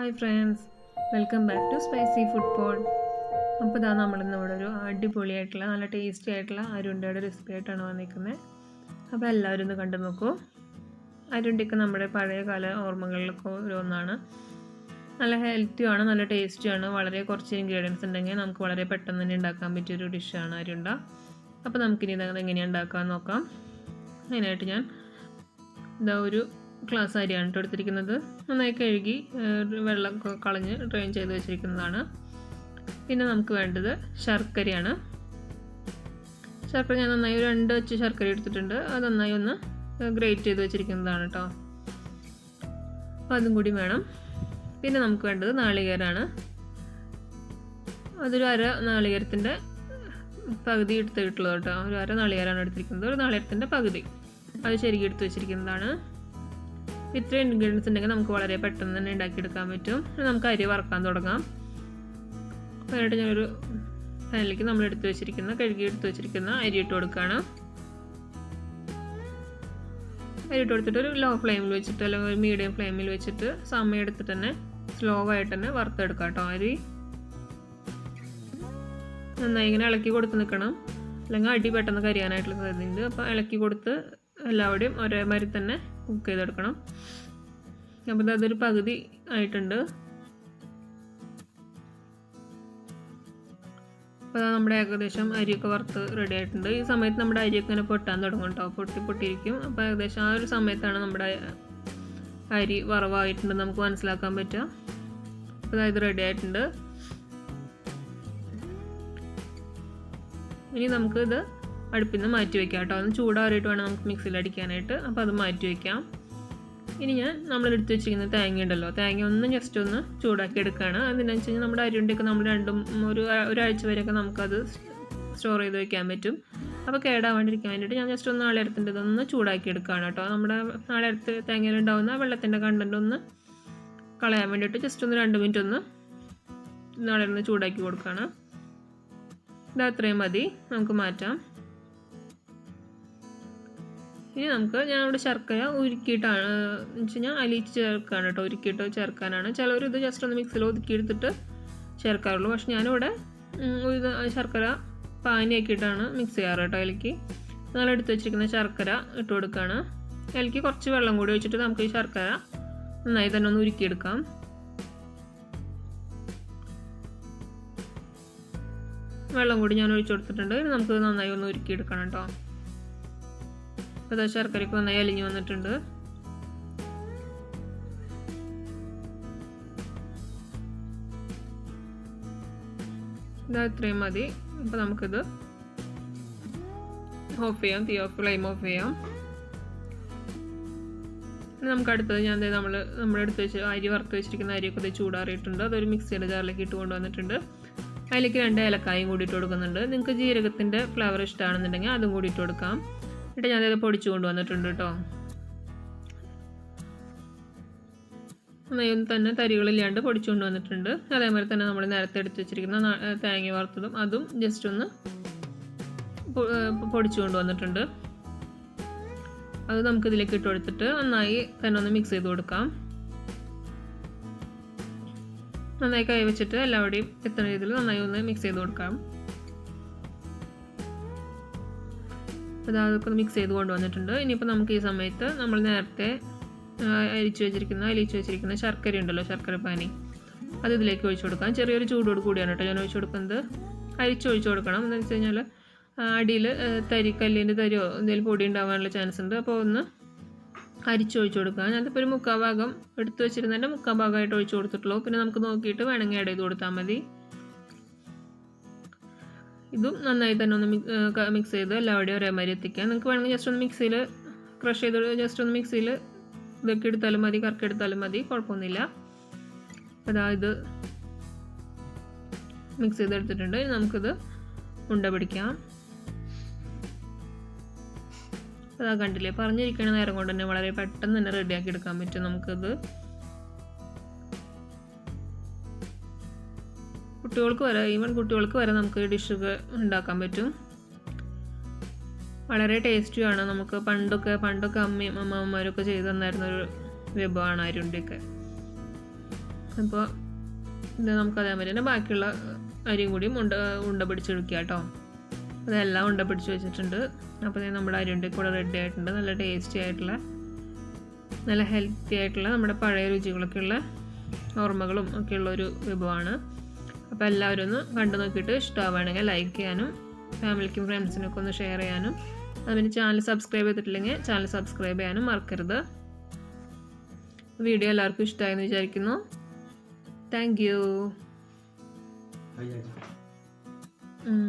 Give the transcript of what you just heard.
Hi friends, welcome back to Spicy Food Pod. അപ്പോൾ ഇതാ നമ്മളിന്നിവിടെ ഒരു അടിപൊളിയായിട്ടുള്ള നല്ല ടേസ്റ്റി ആയിട്ടുള്ള അരിയുണ്ടയുടെ റെസിപ്പി ആയിട്ടാണ് വന്നിരിക്കുന്നത്. അപ്പോൾ എല്ലാവരും ഒന്ന് കണ്ടു നോക്കൂ. അരിയുണ്ടയ്ക്ക് നമ്മുടെ പഴയ കാല ഓർമ്മകളിലൊക്കെ ഓരോന്നാണ്. നല്ല ഹെൽത്തിയാണ്, നല്ല ടേസ്റ്റിയാണ്. വളരെ കുറച്ച് ഇൻഗ്രീഡിയൻസ് ഉണ്ടെങ്കിൽ നമുക്ക് വളരെ പെട്ടെന്ന് തന്നെ ഉണ്ടാക്കാൻ പറ്റിയൊരു ഡിഷാണ് അരിയുണ്ട. അപ്പോൾ നമുക്കിനി ഇത് എങ്ങനെയാണ് ഉണ്ടാക്കാമെന്ന് നോക്കാം. അതിനായിട്ട് ഞാൻ ഇതാ ഒരു ഗ്ലാസ് അരിയാണ് എടുത്തിരിക്കുന്നത്. നന്നായി കഴുകി വെള്ളം കളഞ്ഞ് ഡ്രെയിൻ ചെയ്ത് വെച്ചിരിക്കുന്നതാണ്. പിന്നെ നമുക്ക് വേണ്ടത് ശർക്കരയാണ്. ശർക്കര ഞാൻ നന്നായി 2 അച്ച് ശർക്കര എടുത്തിട്ടുണ്ട്. അത് നന്നായി ഒന്ന് ഗ്രേറ്റ് ചെയ്ത് വെച്ചിരിക്കുന്നതാണ് കേട്ടോ. അപ്പോൾ അതും കൂടി വേണം. പിന്നെ നമുക്ക് വേണ്ടത് നാളികേരമാണ്. അതൊരു അര നാളികേരത്തിൻ്റെ പകുതി എടുത്തിട്ടുള്ളത് കേട്ടോ. ഒരു അര നാളികേരമാണ് എടുത്തിരിക്കുന്നത്. ഒരു നാളികേരത്തിൻ്റെ പകുതി അത് ശരിക്കും എടുത്ത് വെച്ചിരിക്കുന്നതാണ്. ഇത്രയും ഇൻഗ്രീഡിയൻസ് ഉണ്ടെങ്കിൽ നമുക്ക് വളരെ പെട്ടെന്ന് തന്നെ ഉണ്ടാക്കിയെടുക്കാൻ പറ്റും. നമുക്ക് അരി വറക്കാൻ തുടങ്ങാം. അതിനായിട്ട് ഞാനൊരു പാനിലേക്ക് നമ്മൾ കഴുകി എടുത്ത് വെച്ചിരിക്കുന്ന അരി ഇട്ട് കൊടുക്കുകയാണ്. അരി ഇട്ട് കൊടുത്തിട്ട് ഒരു ലോ ഫ്ലെയിമിൽ വെച്ചിട്ട് അല്ലെങ്കിൽ ഒരു മീഡിയം ഫ്ലെയിമിൽ വെച്ചിട്ട് സമയം എടുത്തിട്ട് തന്നെ സ്ലോ ആയിട്ട് തന്നെ വറുത്തെടുക്കാം കേട്ടോ. അരി നന്നായി ഇങ്ങനെ ഇളക്കി കൊടുത്ത് നിൽക്കണം, അല്ലെങ്കിൽ അടി പെട്ടെന്ന് കരിയാനായിട്ടുള്ള സാധ്യതയുണ്ട്. അപ്പോൾ ഇളക്കി കൊടുത്ത് എല്ലാവരുടെയും ഒരേമാതിരി തന്നെ കുക്ക് ചെയ്തെടുക്കണം. അപ്പോൾ അതൊരു പകുതി ആയിട്ടുണ്ട്. അപ്പോൾ നമ്മുടെ ഏകദേശം അരിയൊക്കെ വറുത്ത് റെഡി ആയിട്ടുണ്ട്. ഈ സമയത്ത് നമ്മുടെ അരിയൊക്കെ ഇങ്ങനെ പൊട്ടാൻ തുടങ്ങും കേട്ടോ. പൊട്ടിയിരിക്കും. അപ്പോൾ ഏകദേശം ആ ഒരു സമയത്താണ് നമ്മുടെ അരി വറവായിട്ടുണ്ടെന്ന് നമുക്ക് മനസ്സിലാക്കാൻ പറ്റുക. അപ്പോൾ ഇത് റെഡി ആയിട്ടുണ്ട്. ഇനി നമുക്കിത് അടുപ്പിൽ നിന്ന് മാറ്റി വയ്ക്കാം കേട്ടോ. ഒന്ന് ചൂടാറിയിട്ട് വേണം നമുക്ക് മിക്സിയിൽ അടിക്കാനായിട്ട്. അപ്പോൾ അത് മാറ്റി വയ്ക്കാം. ഇനി നമ്മൾ എടുത്ത് വെച്ചിരിക്കുന്ന തേങ്ങ ഉണ്ടല്ലോ, തേങ്ങ ഒന്ന് ജസ്റ്റ് ഒന്ന് ചൂടാക്കി എടുക്കുകയാണ്. അതെന്താണെന്ന് വെച്ച് കഴിഞ്ഞാൽ നമ്മുടെ അരിയുണ്ടയൊക്കെ നമ്മൾ ഒരാഴ്ച വരെയൊക്കെ നമുക്കത് സ്റ്റോർ ചെയ്ത് വയ്ക്കാൻ പറ്റും. അപ്പോൾ കേടാവാണ്ടിരിക്കാൻ വേണ്ടിയിട്ട് ഞാൻ ജസ്റ്റ് ഒന്ന് നാളികേരത്തിൻ്റെ ഇതൊന്ന് ചൂടാക്കി എടുക്കുകയാണ് കേട്ടോ. നമ്മുടെ നാളികേരത്ത് തേങ്ങയിലുണ്ടാവുന്ന വെള്ളത്തിൻ്റെ കണ്ടൻറ്റ് ഒന്ന് കളയാൻ വേണ്ടിയിട്ട് ജസ്റ്റ് ഒന്ന് 2 മിനിറ്റ് ഒന്ന് നാളികേരം ചൂടാക്കി കൊടുക്കുകയാണ്. ഇത് അത്രയും മതി, നമുക്ക് മാറ്റാം. ഇനി ഞാൻ ഇവിടെ ശർക്കര ഉരുക്കിയിട്ടാണ് വെച്ച് കഴിഞ്ഞാൽ അലിയിച്ച് ചേർക്കുകയാണ് കേട്ടോ. ഉരുക്കിയിട്ട് ചേർക്കാനാണ്. ചിലവർ ഇത് ജസ്റ്റ് ഒന്ന് മിക്സിയിൽ ഒതുക്കിയെടുത്തിട്ട് ചേർക്കാറുള്ളൂ. പക്ഷെ ഞാനിവിടെ ശർക്കര പാനിയാക്കിയിട്ടാണ് മിക്സ് ചെയ്യാറ് കേട്ടോ. അതിലേക്ക് നമ്മൾ എടുത്ത് വെച്ചിരിക്കുന്ന ശർക്കര ഇട്ട് കൊടുക്കുകയാണ്. അതിലേക്ക് കുറച്ച് വെള്ളം കൂടി ഒഴിച്ചിട്ട് നമുക്ക് ഈ ശർക്കര നന്നായി തന്നെ ഒന്ന് ഉരുക്കിയെടുക്കാം. വെള്ളം കൂടി ഞാൻ ഒഴിച്ചു കൊടുത്തിട്ടുണ്ട്. ഇനി നമുക്ക് നന്നായി ഒന്ന് ഉരുക്കിയെടുക്കണം കേട്ടോ. അപ്പോൾ ശർക്കരയ്ക്ക് നന്നായി അലിഞ്ഞ് വന്നിട്ടുണ്ട്. ഇത് ഇത്രയും മതി. അപ്പോൾ നമുക്കിത് ഓഫ് ചെയ്യാം, ഫ്ലെയിം ഓഫ് ചെയ്യാം. നമുക്ക് അടുത്തത് നമ്മൾ എടുത്ത് വെച്ച് അരി വറുത്ത് വെച്ചിരിക്കുന്ന അരിയൊക്കെ ചൂടാറിയിട്ടുണ്ട്. അതൊരു മിക്സിയുടെ ജാറിലേക്ക് ഇട്ട് കൊണ്ടുവന്നിട്ടുണ്ട്. അതിലേക്ക് 2 ഏലക്കായും കൂടി ഇട്ട് കൊടുക്കുന്നുണ്ട്. നിങ്ങൾക്ക് ജീരകത്തിൻ്റെ ഫ്ലേവർ ഇഷ്ടമാണെന്നുണ്ടെങ്കിൽ അതും കൂടി ഇട്ട് കൊടുക്കാം. എന്നിട്ട് ഞാനത് പൊടിച്ചു കൊണ്ടുവന്നിട്ടുണ്ട് കേട്ടോ. നന്നായി തന്നെ തരികളില്ലാണ്ട് പൊടിച്ചു കൊണ്ടുവന്നിട്ടുണ്ട്. അതേമാതിരി തന്നെ നമ്മൾ നേരത്തെ എടുത്ത് വെച്ചിരിക്കുന്ന തേങ്ങ വറുത്തതും അതും ജസ്റ്റ് ഒന്ന് പൊടിച്ചു കൊണ്ടുവന്നിട്ടുണ്ട്. അത് നമുക്കിതിലേക്ക് ഇട്ട് കൊടുത്തിട്ട് നന്നായി തന്നെ ഒന്ന് മിക്സ് ചെയ്ത് കൊടുക്കാം. നന്നായി കൈ വെച്ചിട്ട് എല്ലാവരുടെയും എത്തുന്ന രീതിയിൽ നന്നായി ഒന്ന് മിക്സ് ചെയ്ത് കൊടുക്കാം. അപ്പോൾ അതൊക്കെ മിക്സ് ചെയ്ത് കൊണ്ടുവന്നിട്ടുണ്ട്. ഇനിയിപ്പോൾ നമുക്ക് ഈ സമയത്ത് നമ്മൾ നേരത്തെ അലിയിച്ച് വെച്ചിരിക്കുന്ന ശർക്കര ഉണ്ടല്ലോ, ശർക്കര പാനി, അത് ഇതിലേക്ക് ഒഴിച്ചു കൊടുക്കാം. ചെറിയൊരു ചൂടോട് കൂടിയാണ് കേട്ടോ ഞാൻ ഒഴിച്ചു കൊടുക്കുന്നത്. ഒഴിച്ചു കൊടുക്കണം. എന്ന് വെച്ച് കഴിഞ്ഞാൽ അടിയിൽ കല്ലിൻ്റെ തരിയോ എന്തെങ്കിലും പൊടി ഉണ്ടാകാനുള്ള ചാൻസ് ഉണ്ട്. അപ്പോൾ ഒന്ന് ഒഴിച്ചു കൊടുക്കുക. ഞാനിപ്പോൾ ഒരു 3/4 ഭാഗം എടുത്ത് വെച്ചിരുന്നതിൻ്റെ 3/4 ഭാഗമായിട്ട് ഒഴിച്ചു കൊടുത്തിട്ടുള്ളൂ. പിന്നെ നമുക്ക് നോക്കിയിട്ട് വേണമെങ്കിൽ ആഡ് ചെയ്ത് കൊടുത്താൽ മതി. ഇതും നന്നായി തന്നെ ഒന്ന് മിക്സ് ചെയ്ത് എല്ലാവരുടെയും ഒരേമാതിരി എത്തിക്കാം. നിങ്ങൾക്ക് വേണമെങ്കിൽ ജസ്റ്റ് ഒന്ന് മിക്സിയിൽ ക്രഷ് ചെയ്ത് ജസ്റ്റ് ഒന്ന് മിക്സിയിൽ ഇതൊക്കെ എടുത്താലും മതി, കറക്കെടുത്താലും മതി, കുഴപ്പമൊന്നുമില്ല. ഇത് മിക്സ് ചെയ്തെടുത്തിട്ടുണ്ട്. നമുക്കിത് ഉണ്ട പിടിക്കാം. കണ്ടില്ലേ, പറഞ്ഞിരിക്കണ നേരം കൊണ്ട് തന്നെ വളരെ പെട്ടെന്ന് തന്നെ റെഡിയാക്കി എടുക്കാൻ പറ്റും നമുക്കിത്. കുട്ടികൾക്ക് വരെ നമുക്ക് ഡിഷൊക്കെ ഉണ്ടാക്കാൻ പറ്റും. വളരെ ടേസ്റ്റിയാണ്. നമുക്ക് പണ്ടൊക്കെ അമ്മയും അമ്മമാരൊക്കെ ചെയ്തു തന്നായിരുന്നൊരു വിഭവമാണ് അരിയുണ്ടയൊക്കെ. അപ്പോൾ ഇത് നമുക്ക് അതേമാതിരി തന്നെ ബാക്കിയുള്ള അരിയും കൂടിയും ഉണ്ട പിടിച്ചെടുക്കുക കേട്ടോ. അതെല്ലാം ഉണ്ട പിടിച്ച് വെച്ചിട്ടുണ്ട്. അപ്പോൾ നമ്മുടെ അരിയുണ്ട കൂടെ റെഡി ആയിട്ടുണ്ട്. നല്ല ടേസ്റ്റി ആയിട്ടുള്ള, നല്ല ഹെൽത്തി ആയിട്ടുള്ള, നമ്മുടെ പഴയ രുചികളൊക്കെ ഉള്ള ഓർമ്മകളും ഒക്കെയുള്ളൊരു വിഭവമാണ്. അപ്പോൾ എല്ലാവരും ഒന്ന് കണ്ടു നോക്കിയിട്ട് ഇഷ്ടമാവുകയാണെങ്കിൽ ലൈക്ക് ചെയ്യാനും ഫാമിലിക്കും ഫ്രണ്ട്സിനൊക്കെ ഒന്ന് ഷെയർ ചെയ്യാനും, അതുപോലെ ചാനൽ സബ്സ്ക്രൈബ് ചെയ്തിട്ടില്ലെങ്കിൽ ചാനൽ സബ്സ്ക്രൈബ് ചെയ്യാനും മറക്കരുത്. വീഡിയോ എല്ലാവർക്കും ഇഷ്ടമായെന്ന് വിചാരിക്കുന്നു. Thank you.